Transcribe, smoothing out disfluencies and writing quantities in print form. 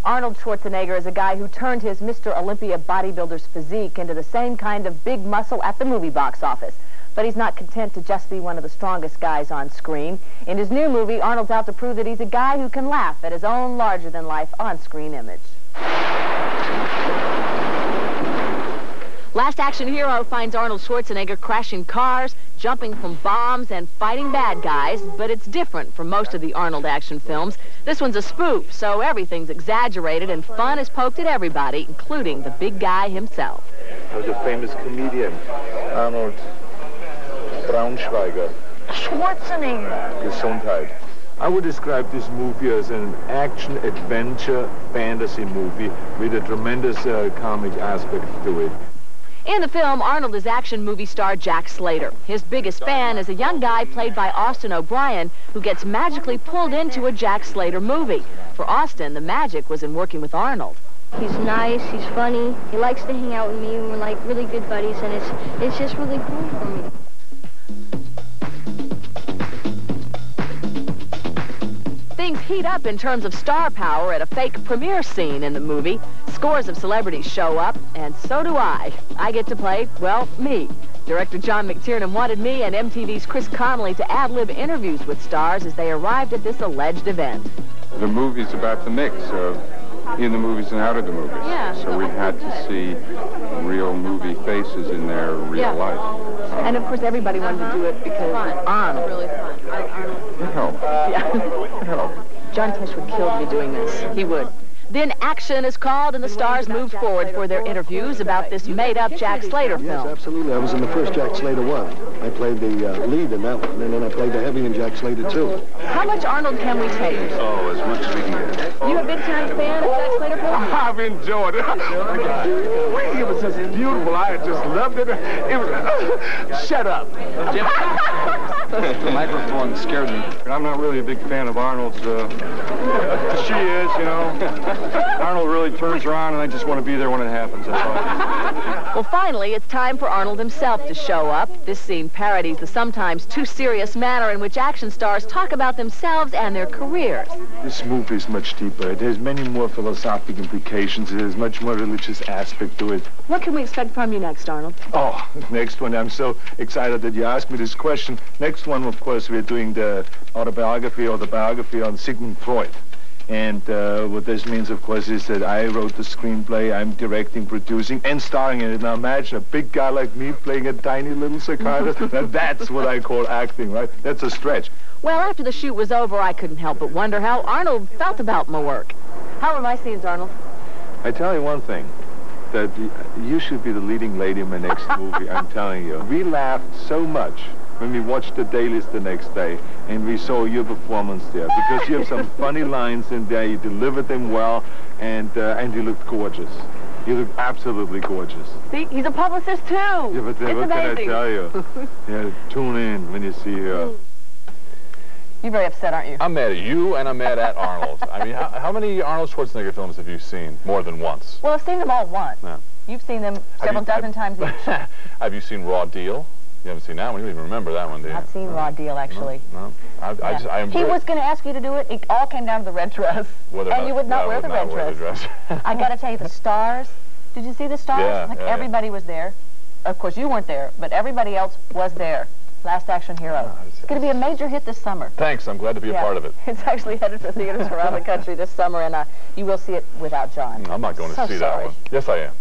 Arnold Schwarzenegger is a guy who turned his Mr. Olympia bodybuilder's physique into the same kind of big muscle at the movie box office. But he's not content to just be one of the strongest guys on screen. In his new movie, Arnold's out to prove that he's a guy who can laugh at his own larger-than-life on-screen image. Last Action Hero finds Arnold Schwarzenegger crashing cars, jumping from bombs, and fighting bad guys, but it's different from most of the Arnold action films. This one's a spoof, so everything's exaggerated and fun is poked at everybody, including the big guy himself. I was a famous comedian, Arnold Braunschweiger. Schwarzenegger. Gesundheit. I would describe this movie as an action-adventure fantasy movie with a tremendous comic aspect to it. In the film, Arnold is action movie star Jack Slater. His biggest fan is a young guy played by Austin O'Brien who gets magically pulled into a Jack Slater movie. For Austin, the magic was in working with Arnold. He's nice, he's funny, he likes to hang out with me, and we're like really good buddies, and it's just really cool for me. Things heat up in terms of star power at a fake premiere scene in the movie. Scores of celebrities show up, and so do I. I get to play, well, me. Director John McTiernan wanted me and MTV's Chris Connolly to ad-lib interviews with stars as they arrived at this alleged event. The movie's about the mix of in the movies and out of the movies. Yeah. So we had to see real movie faces in their real life. And of course everybody wanted to do it because Arnold. Really fun. It helped. Yeah. It helped. John Tesh would kill me doing this. He would. Then action is called and the stars moved forward for their interviews about this made-up Jack Slater film. Yes, absolutely. I was in the first Jack Slater one. I played the lead in that one, and then I played the heavy in Jack Slater 2. How much Arnold can we take? Oh, as much as we can get. You a big-time fan of Jack Slater film? I've enjoyed it. It was just beautiful. I just loved it. It was... Shut up. The microphone scared me. I'm not really a big fan of Arnold's. She is, you know. Arnold really turns her on, and I just want to be there when it happens. That's all. Well, finally, it's time for Arnold himself to show up. This scene parodies the sometimes too serious manner in which action stars talk about themselves and their careers. This movie is much deeper. It has many more philosophic implications. It has much more religious aspect to it. What can we expect from you next, Arnold? Oh, next one. I'm so excited that you asked me this question. Next one, of course, we're doing the autobiography or the biography on Sigmund Freud. And what this means, of course, is that I wrote the screenplay, I'm directing, producing, and starring in it. Now imagine a big guy like me playing a tiny little psychiatrist. Now that's what I call acting, right? That's a stretch. Well, after the shoot was over, I couldn't help but wonder how Arnold felt about my work. How were my scenes, Arnold? I tell you one thing, that you should be the leading lady in my next movie, I'm telling you. We laughed so much when we watched the dailies the next day, and we saw your performance there, because you have some funny lines in there, you delivered them well, and you looked gorgeous. You look absolutely gorgeous. See, he's a publicist too. Yeah, but what can I tell you? Yeah, tune in when you see her. You're very upset, aren't you? I'm mad at you, and I'm mad at Arnold. I mean, how many Arnold Schwarzenegger films have you seen? More than once? Well, I've seen them all once. Yeah. You've seen them several dozen times each. Have you seen Raw Deal? You haven't seen that one? You don't even remember that one, do you? I've seen Raw Deal, actually. No? He was going to ask you to do it. It all came down to the red dress. And you would not wear the red dress. I got to tell you, the stars. Did you see the stars? Yeah. Everybody was there. Of course, you weren't there, but everybody else was there. Last Action Hero. It's going to be a major hit this summer. Thanks. I'm glad to be a part of it. It's actually headed for theaters around the country this summer, and you will see it without John. I'm not going to see that one. Yes, I am.